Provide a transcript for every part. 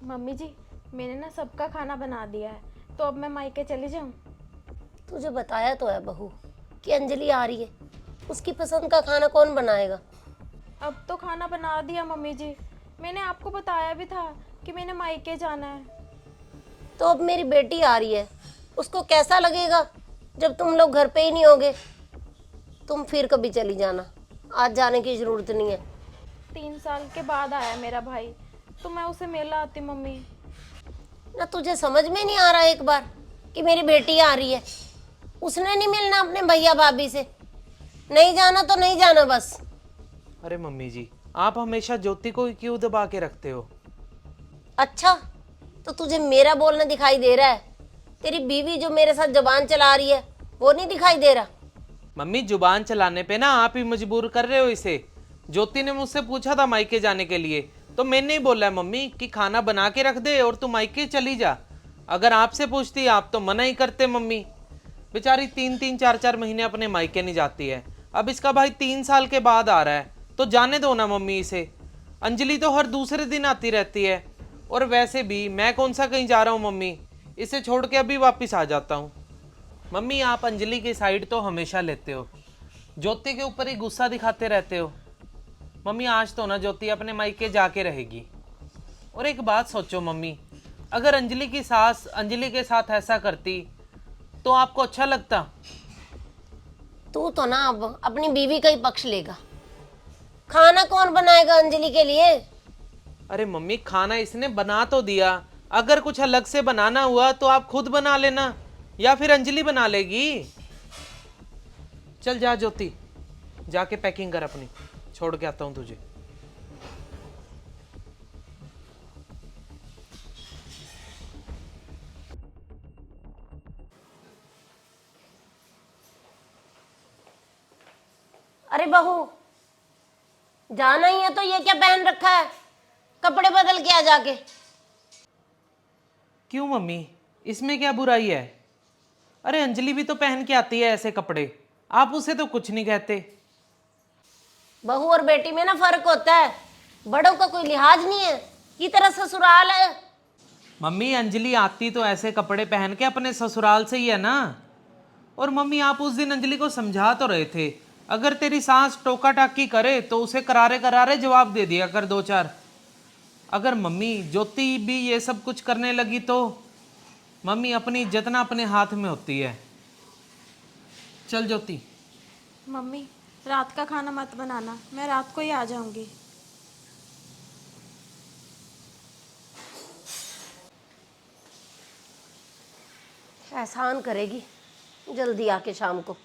Mummy जी, मैंने ना सबका खाना बना दिया है, तो अब मैं मायके चली जाऊँ? तुझे बताया तो है बहू कि अंजलि आ रही है। उसकी पसंद का खाना कौन बनाएगा। अब तो खाना बना दिया मम्मी जी। मैंने आपको बताया भी था कि मैंने मायके जाना है। तो अब मेरी बेटी आ रही है, उसको कैसा लगेगा जब तुम लोग घर पे ही नहीं होगे। तुम फिर कभी चली जाना, आज जाने की जरूरत नहीं है। 3 साल के बाद आया मेरा भाई, तो मैं उसे मिला आती मम्मी। ना तुझे समझ में नहीं आ रहा एक बार कि मेरी बेटी आ रही है। उसने नहीं मिलना अपने भैया भाभी से। नहीं जाना तो नहीं जाना बस। अरे मम्मी जी, आप हमेशा ज्योति को ही क्यों दबा के रखते हो? अच्छा, तो तुझे मेरा बोलना दिखाई दे रहा है। तेरी बीवी जो मेरे साथ जबान चला रही है वो नहीं दिखाई दे रहा। मम्मी, जुबान चलाने पे ना आप ही मजबूर कर रहे हो इसे। ज्योति ने मुझसे पूछा था मायके जाने के लिए, तो मैंने ही बोला है मम्मी कि खाना बना के रख दे और तू मायके चली जा। अगर आपसे पूछती आप तो मना ही करते मम्मी। बेचारी 3-3 4-4 महीने अपने मायके नहीं जाती है। अब इसका भाई 3 साल के बाद आ रहा है, तो जाने दो ना मम्मी इसे। अंजलि तो हर दूसरे दिन आती रहती है, और वैसे भी मैं कौन सा कहीं जा रहा हूँ मम्मी। इसे छोड़ के अभी वापिस आ जाता हूँ। मम्मी, आप अंजलि की साइड तो हमेशा लेते हो, ज्योति के ऊपर ही गुस्सा दिखाते रहते हो। मम्मी, आज तो ना ज्योति अपने मायके जाके रहेगी। और एक बात सोचो मम्मी, अगर अंजलि की सास अंजलि के साथ ऐसा करती तो आपको अच्छा लगता? तू तो ना अब अपनी बीवी का ही पक्ष लेगा। खाना कौन बनाएगा अंजलि के लिए। अरे मम्मी, खाना इसने बना तो दिया। अगर कुछ अलग से बनाना हुआ तो आप खुद बना लेना, या फिर अंजलि बना लेगी। चल जा ज्योति, जाके पैकिंग कर अपनी, छोड़ के आता हूँ तुझे। अरे बहू, जाना ही है तो ये क्या पहन रखा है। कपड़े बदल के आ जाके। क्यों मम्मी, इसमें क्या बुराई है? अरे अंजलि भी तो पहन के आती है ऐसे कपड़े, आप उसे तो कुछ नहीं कहते। बहू और बेटी में ना फर्क होता है। बड़ों का कोई लिहाज नहीं है, की तरह ससुराल है। मम्मी, अंजलि आती तो ऐसे कपड़े पहन के अपने ससुराल से ही है ना। और मम्मी, आप उस दिन अंजलि को समझा तो रहे थे, अगर तेरी सास टोका टाकी करे तो उसे करारे करारे जवाब दे दिया कर 2-4। अगर मम्मी ज्योति भी ये सब कुछ करने लगी तो मम्मी, अपनी इज्जत ना अपने हाथ में होती है। चल ज्योति। मम्मी, रात का खाना मत बनाना, मैं रात को ही आ जाऊंगी। एहसान करेगी जल्दी आके शाम को।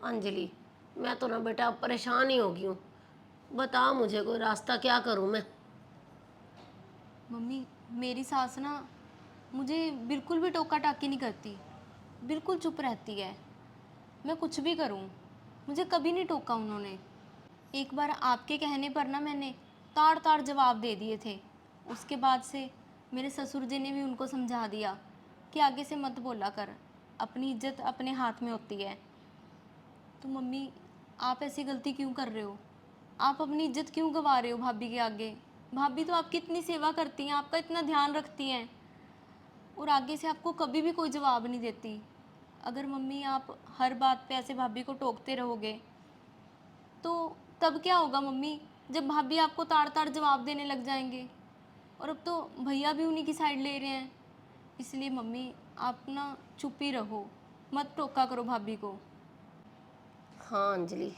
अंजलि, मैं तो ना बेटा अब परेशान ही हो गई हूँ। बता मुझे कोई रास्ता, क्या करूँ मैं। मम्मी, मेरी सास ना मुझे बिल्कुल भी टोका टाकी नहीं करती, बिल्कुल चुप रहती है। मैं कुछ भी करूं, मुझे कभी नहीं टोका उन्होंने। एक बार आपके कहने पर ना मैंने ताड़ ताड़ जवाब दे दिए थे। उसके बाद से मेरे ससुर जी ने भी उनको समझा दिया कि आगे से मत बोला कर, अपनी इज्जत अपने हाथ में होती है। तो मम्मी, आप ऐसी गलती क्यों कर रहे हो? आप अपनी इज्जत क्यों गंवा रहे हो भाभी के आगे? भाभी तो आपकी इतनी सेवा करती हैं, आपका इतना ध्यान रखती हैं, और आगे से आपको कभी भी कोई जवाब नहीं देती। अगर मम्मी आप हर बात पे ऐसे भाभी को टोकते रहोगे तो तब क्या होगा मम्मी, जब भाभी आपको ताड़ ताड़ जवाब देने लग जाएंगे। और अब तो भैया भी उन्हीं की साइड ले रहे हैं। इसलिए मम्मी, आप ना चुप ही रहो, मत टोका करो भाभी को। हाँ अंजलि,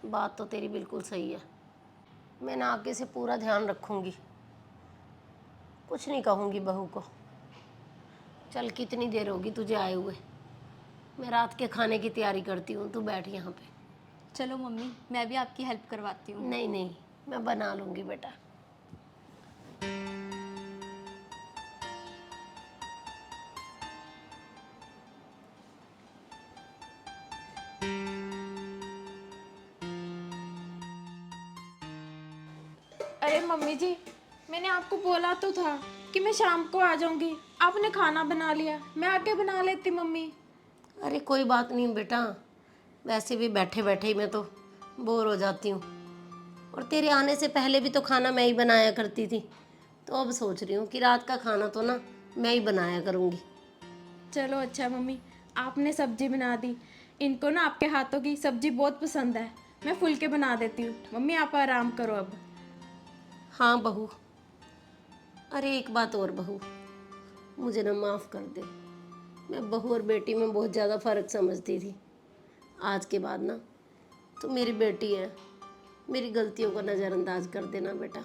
बात तो तेरी बिल्कुल सही है। मैं ना आगे से पूरा ध्यान रखूँगी, कुछ नहीं कहूँगी बहू को। चल, कितनी देर होगी तुझे आए हुए। मैं रात के खाने की तैयारी करती हूँ, तू बैठ यहाँ पे। चलो मम्मी, मैं भी आपकी हेल्प करवाती हूँ। नहीं नहीं, मैं बना लूँगी बेटा। अरे मम्मी जी, मैंने आपको बोला तो था कि मैं शाम को आ जाऊंगी। आपने खाना बना लिया, मैं आके बना लेती मम्मी। अरे कोई बात नहीं बेटा, वैसे भी बैठे बैठे ही मैं तो बोर हो जाती हूँ। और तेरे आने से पहले भी तो खाना मैं ही बनाया करती थी। तो अब सोच रही हूँ कि रात का खाना तो ना मैं ही बनाया करूँगी। चलो अच्छा मम्मी, आपने सब्जी बना दी। इनको ना आपके हाथों की सब्जी बहुत पसंद है। मैं फुलके बना देती हूँ। मम्मी आप आराम करो अब। हाँ बहू। अरे एक बात और बहू, मुझे ना माफ़ कर दे। मैं बहू और बेटी में बहुत ज़्यादा फ़र्क समझती थी। आज के बाद ना तो मेरी बेटी है, मेरी गलतियों को नज़रअंदाज कर देना बेटा।